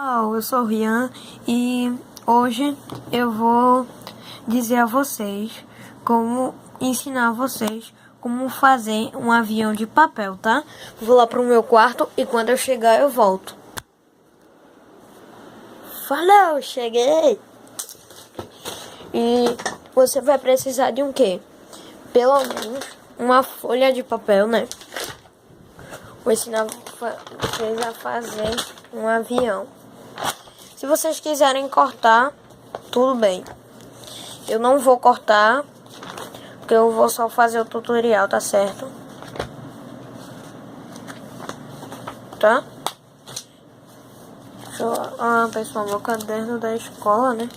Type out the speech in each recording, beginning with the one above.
Eu sou o Rian e hoje eu vou dizer a vocês ensinar vocês como fazer um avião de papel, tá? Vou lá pro meu quarto e quando eu chegar eu volto. Falou, cheguei! E você vai precisar de um quê? Pelo menos uma folha de papel, né? Vou ensinar vocês a fazer um avião. Se vocês quiserem cortar, tudo bem. Eu não vou cortar, porque eu vou só fazer o tutorial, tá certo? Tá? Pessoal, meu caderno da escola, né?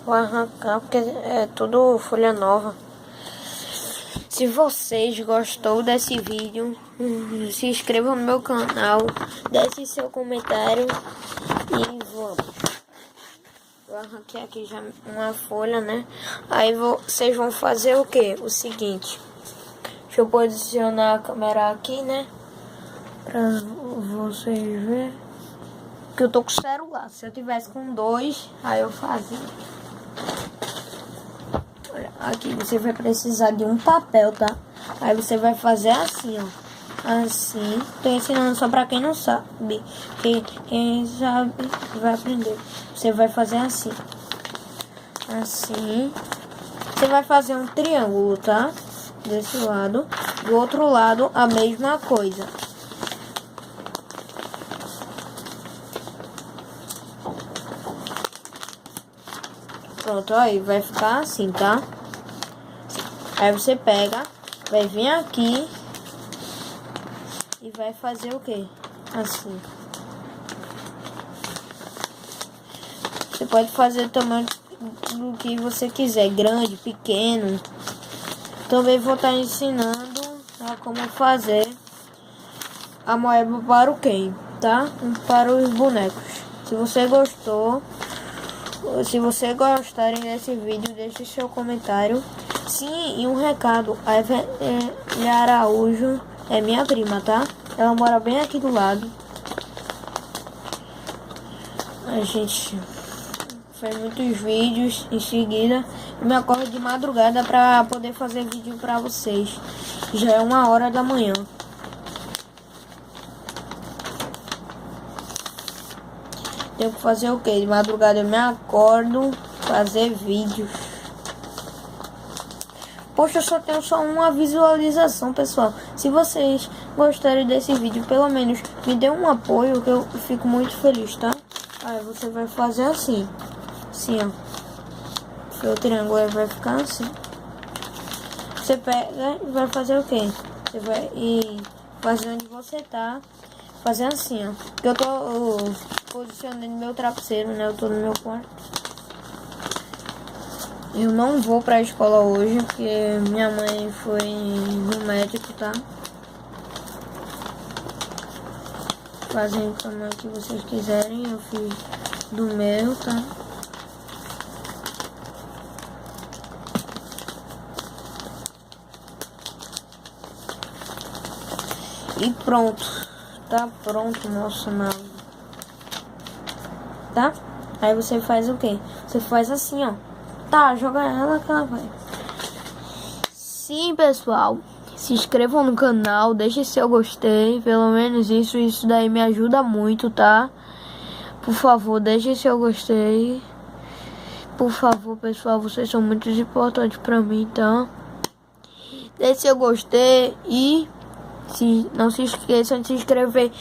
Vou arrancar, porque é tudo folha nova. Se vocês gostou desse vídeo, se inscrevam no meu canal, deixe seu comentário e vamos. Eu arranquei aqui já uma folha, né? Aí vocês vão fazer o que? O seguinte. Deixa eu posicionar a câmera aqui, né? Pra vocês verem. Porque eu tô com o celular. Se eu tivesse com dois, aí eu fazia. Olha, aqui você vai precisar de um papel, tá? Aí você vai fazer assim, ó. Assim. Tô ensinando só pra quem não sabe. Quem sabe vai aprender. Você vai fazer assim. Assim. Você vai fazer um triângulo, tá? Desse lado. Do outro lado, a mesma coisa. Pronto, aí vai ficar assim, tá? Aí você pega, vai vir aqui e vai fazer o quê? Assim. Você pode fazer o tamanho do que você quiser, grande, pequeno. Também vou estar ensinando a como fazer a moeba para o Ken, tá? Para os bonecos. Se você gostou, se você gostarem desse vídeo, deixe seu comentário. Sim, e um recado, a Evelyn Araújo é minha prima, tá? Ela mora bem aqui do lado. A gente faz muitos vídeos em seguida. Eu me acordo de madrugada pra poder fazer vídeo pra vocês. Já é 1h da manhã. Tenho que fazer o quê? De madrugada eu me acordo, fazer vídeos. Poxa, eu só tenho uma visualização, pessoal. Se vocês gostarem desse vídeo, pelo menos me dê um apoio, que eu fico muito feliz, tá? Aí você vai fazer assim. Assim, ó. Seu triângulo vai ficar assim. Você pega e vai fazer o quê? Você vai ir fazer onde você tá. Fazer assim, ó. Que eu tô posicionando meu travesseiro, né? Eu tô no meu quarto. Eu não vou pra escola hoje, porque minha mãe foi no médico, tá? Fazem o tamanho que vocês quiserem, eu fiz do meu, tá? E pronto. Tá pronto nosso nave. Tá? Aí você faz o quê? Você faz assim, ó. Tá, joga ela que ela vai. Sim, pessoal. Se inscrevam no canal, deixem seu gostei. Pelo menos isso daí me ajuda muito, tá? Por favor, deixem seu gostei. Por favor, pessoal, vocês são muito importantes pra mim, tá? Deixe seu gostei e não se esqueçam de se inscrever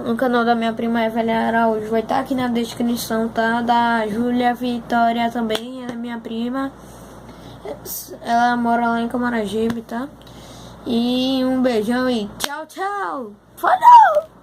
no canal da minha prima Evelyn Araújo. Vai estar aqui na descrição, tá? Da Júlia Vitória também, ela é minha prima. Ela mora lá em Camaragibe, tá? E um beijão e tchau, tchau! Falou!